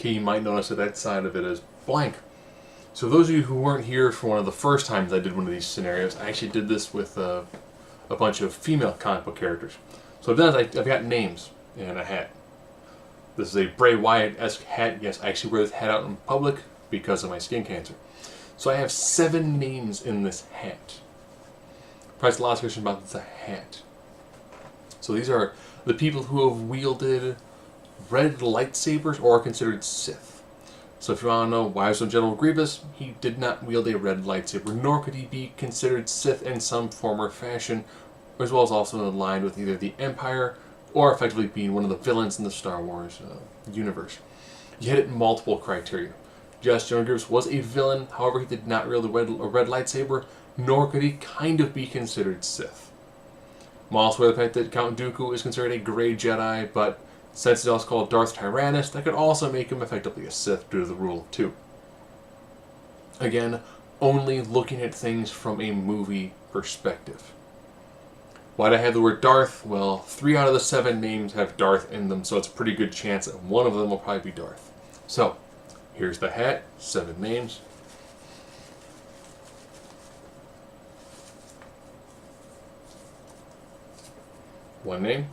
okay, you might notice that that side of it is blank. So those of you who weren't here for one of the first times I did one of these scenarios, I actually did this with a bunch of female comic book characters. So I've done I've got names and a hat. This is a Bray Wyatt-esque hat. Yes, I actually wear this hat out in public because of my skin cancer. So I have 7 names in this hat. Probably a lot of questions about this hat. So these are the people who have wielded red lightsabers or are considered Sith. So if you want to know why was General Grievous, he did not wield a red lightsaber, nor could he be considered Sith in some form or fashion, as well as also aligned with either the Empire or effectively being one of the villains in the Star Wars universe. You hit it in multiple criteria. Yes, General Grievous was a villain, however he did not wield a red lightsaber, nor could he kind of be considered Sith. I'm also aware of the fact that Count Dooku is considered a Grey Jedi, but since he's also called Darth Tyrannus, that could also make him effectively a Sith due to the rule of 2. Again, only looking at things from a movie perspective. Why'd I have the word Darth? Well, 3 out of the 7 names have Darth in them, so it's a pretty good chance that one of them will probably be Darth. So, here's the hat, 7 names. One name.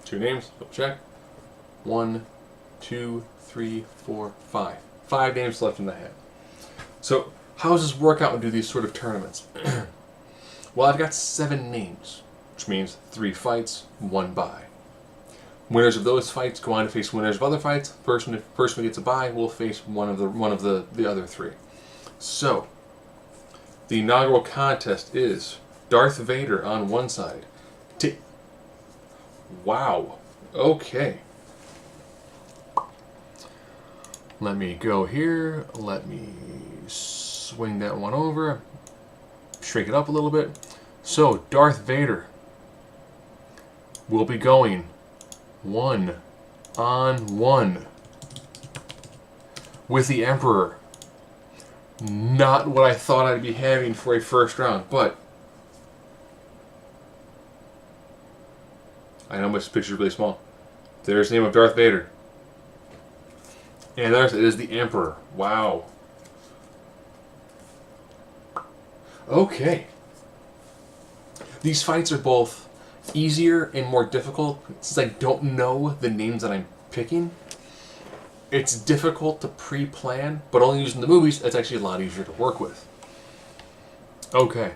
Two names, double check. 1, 2, 3, 4, 5. 5 names left in the hat. So, how does this work out and do these sort of tournaments? Well, I've got 7 names, which means 3 fights, 1 bye. Winners of those fights go on to face winners of other fights. Person who gets a bye will face one of the other 3. So, the inaugural contest is Darth Vader on one side. Wow. Okay. Let me go here. Let me swing that one over. Shrink it up a little bit. So, Darth Vader will be going 1-on-1 with the Emperor. Not what I thought I'd be having for a first round, but I know my picture's really small. There's the name of Darth Vader. And there's it is the Emperor. Wow. Okay. These fights are both easier and more difficult since I don't know the names that I'm picking. It's difficult to pre-plan, but only using the movies, it's actually a lot easier to work with. Okay.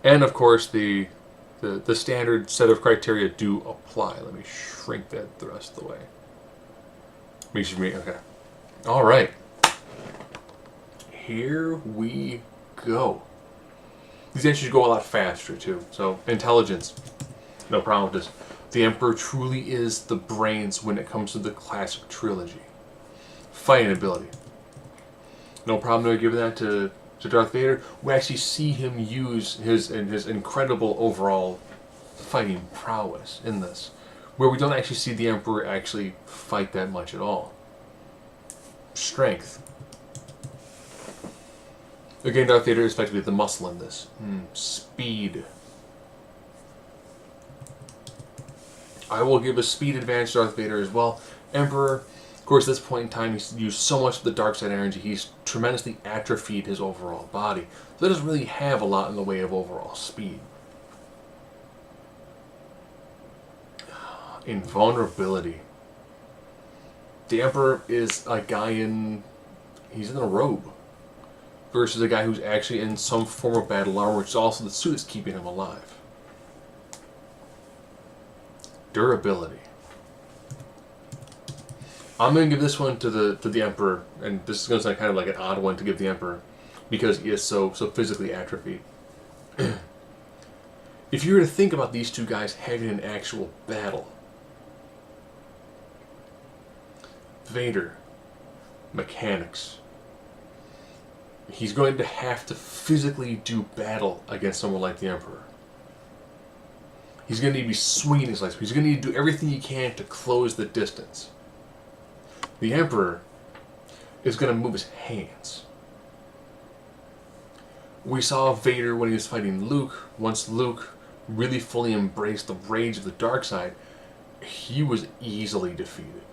And of course, the standard set of criteria do apply. Let me shrink that the rest of the way. Okay. All right. Here we go. These actually go a lot faster too. So, intelligence. No problem with this. The Emperor truly is the brains when it comes to the classic trilogy. Fighting ability. No problem giving that to Darth Vader. We actually see him use his incredible overall fighting prowess in this, where we don't actually see the Emperor actually fight that much at all. Strength. Again, Darth Vader is effectively the muscle in this. Speed. I will give a speed advantage to Darth Vader as well. Emperor, of course, at this point in time, he's used so much of the dark side energy, he's tremendously atrophied his overall body. So he doesn't really have a lot in the way of overall speed. Invulnerability. The Emperor is a guy he's in a robe, versus a guy who's actually in some form of battle armor, which is also the suit that's keeping him alive. Durability. I'm going to give this one to the Emperor, and this is going to sound kind of like an odd one to give the Emperor, because he is so physically atrophied. If you were to think about these two guys having an actual battle, Vader, mechanics. He's going to have to physically do battle against someone like the Emperor. He's going to need to be swinging his legs. He's going to need to do everything he can to close the distance. The Emperor is going to move his hands. We saw Vader when he was fighting Luke. Once Luke really fully embraced the rage of the dark side, he was easily defeated.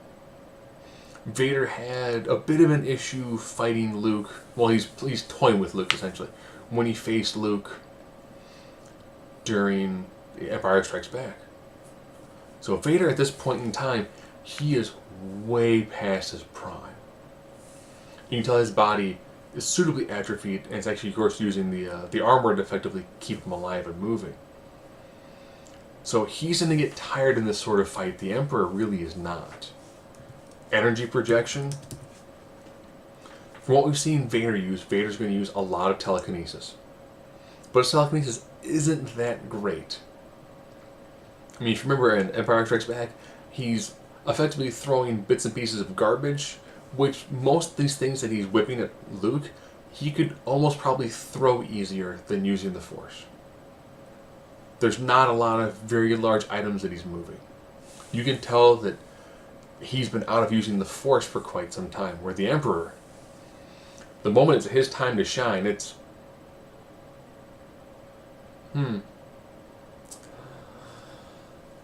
Vader had a bit of an issue fighting Luke. Well, he's toying with Luke, essentially, when he faced Luke during The Empire Strikes Back. So Vader, at this point in time, he is way past his prime. You can tell his body is suitably atrophied, and it's actually, of course, using the armor to effectively keep him alive and moving. So he's going to get tired in this sort of fight. The Emperor really is not. Energy projection. From what we've seen Vader use, Vader's going to use a lot of telekinesis. But his telekinesis isn't that great. I mean, if you remember in Empire Strikes Back, he's effectively throwing bits and pieces of garbage, which most of these things that he's whipping at Luke, he could almost probably throw easier than using the Force. There's not a lot of very large items that he's moving. You can tell that he's been out of using the Force for quite some time, where the Emperor, the moment it's his time to shine, it's...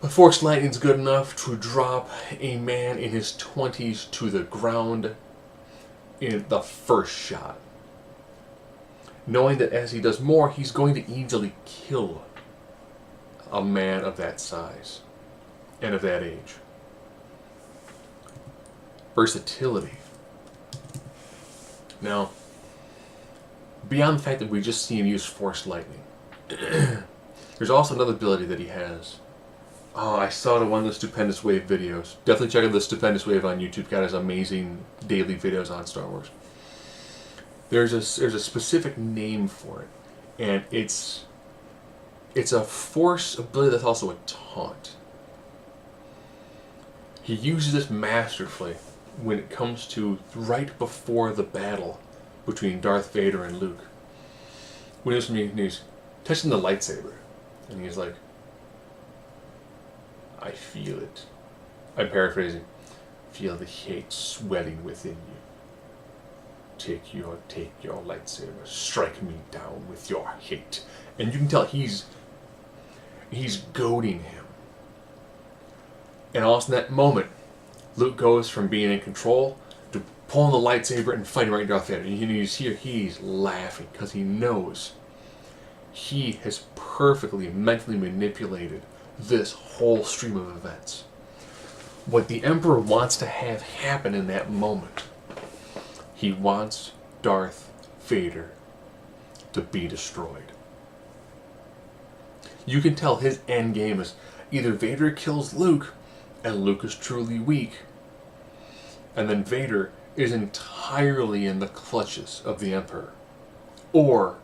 The Force lightning's good enough to drop a man in his 20s to the ground in the first shot. Knowing that as he does more, he's going to easily kill a man of that size and of that age. Versatility. Now, beyond the fact that we just see him use Force lightning, there's also another ability that he has. Oh, I saw it in one of the Stupendous Wave videos. Definitely check out the Stupendous Wave on YouTube. Got his amazing daily videos on Star Wars. There's a specific name for it, and it's a Force ability that's also a taunt. He uses this masterfully when it comes to right before the battle between Darth Vader and Luke. When he's touching the lightsaber, and he's like, I feel it. I'm paraphrasing. Feel the hate swelling within you. Take your lightsaber. Strike me down with your hate. And you can tell he's goading him. And also in that moment, Luke goes from being in control to pulling the lightsaber and fighting right Darth Vader. And you hear he's laughing because he knows he has perfectly mentally manipulated this whole stream of events. What the Emperor wants to have happen in that moment, he wants Darth Vader to be destroyed. You can tell his end game is either Vader kills Luke and Luke is truly weak, and then Vader is entirely in the clutches of the Emperor, or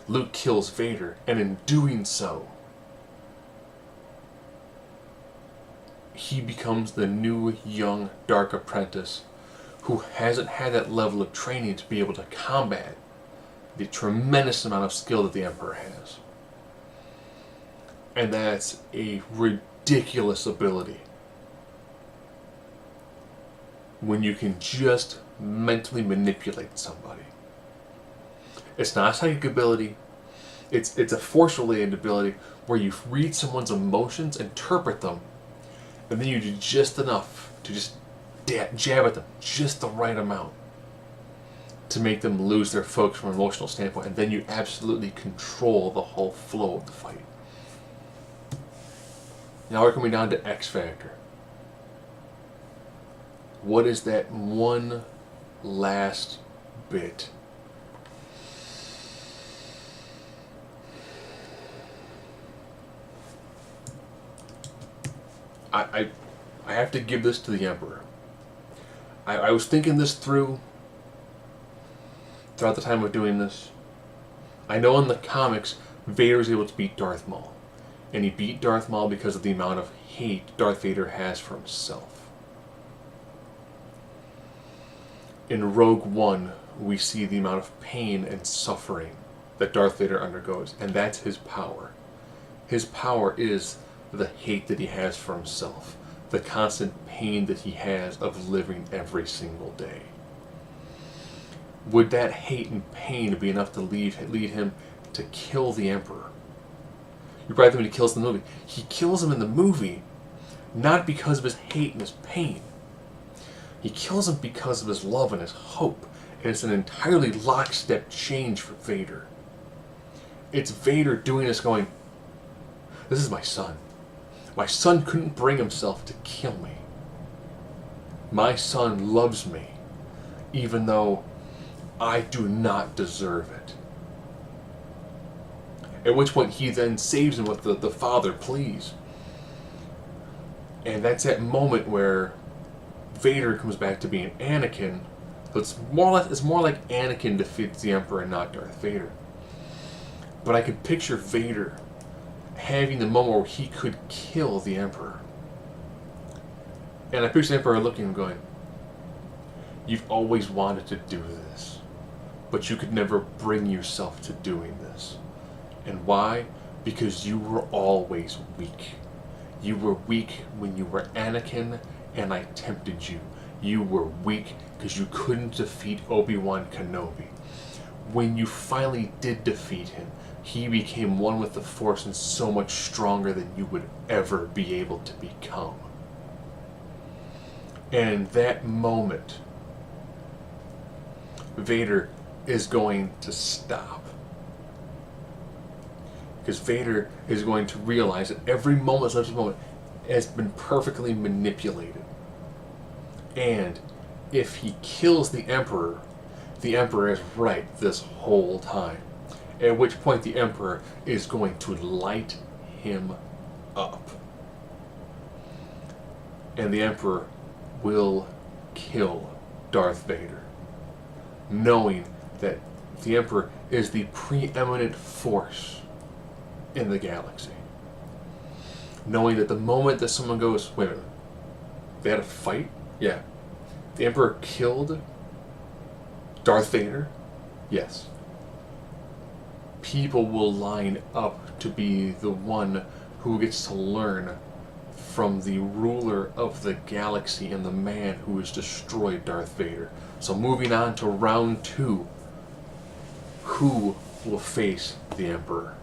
Luke kills Vader, and in doing so, he becomes the new young dark apprentice who hasn't had that level of training to be able to combat the tremendous amount of skill that the Emperor has. And that's a ridiculous ability when you can just mentally manipulate somebody. It's not a psychic ability. It's a Force-related ability where you read someone's emotions, interpret them, and then you do just enough to just jab at them, just the right amount, to make them lose their focus from an emotional standpoint, and then you absolutely control the whole flow of the fight. Now we're coming down to X Factor. What is that one last bit? I have to give this to the Emperor. I was thinking this through throughout the time of doing this. I know in the comics, Vader was able to beat Darth Maul. And he beat Darth Maul because of the amount of hate Darth Vader has for himself. In Rogue One, we see the amount of pain and suffering that Darth Vader undergoes, and that's his power. His power is the hate that he has for himself, the constant pain that he has of living every single day. Would that hate and pain be enough to lead him to kill the Emperor. You probably think he kills him in the movie. He kills him in the movie not because of his hate and his pain. He kills him because of his love and his hope. And it's an entirely lockstep change for Vader. It's Vader doing this going, this is my son. My son couldn't bring himself to kill me. My son loves me, even though I do not deserve it. At which point he then saves him with the Father, please. And that's that moment where Vader comes back to being Anakin. So it's more like Anakin defeats the Emperor and not Darth Vader. But I could picture Vader having the moment where he could kill the Emperor. And I picture the Emperor looking and going, you've always wanted to do this, but you could never bring yourself to doing this. And why? Because you were always weak. You were weak when you were Anakin and I tempted you. You were weak because you couldn't defeat Obi-Wan Kenobi. When you finally did defeat him, he became one with the Force and so much stronger than you would ever be able to become. And in that moment, Vader is going to stop. Because Vader is going to realize that every moment of this moment has been perfectly manipulated. And if he kills the Emperor is right this whole time. At which point the Emperor is going to light him up. And the Emperor will kill Darth Vader, knowing that the Emperor is the preeminent force in the galaxy. Knowing that the moment that someone goes, wait a minute, they had a fight? Yeah. The Emperor killed Darth Vader? Yes. People will line up to be the one who gets to learn from the ruler of the galaxy and the man who has destroyed Darth Vader. So moving on to round 2, who will face the Emperor?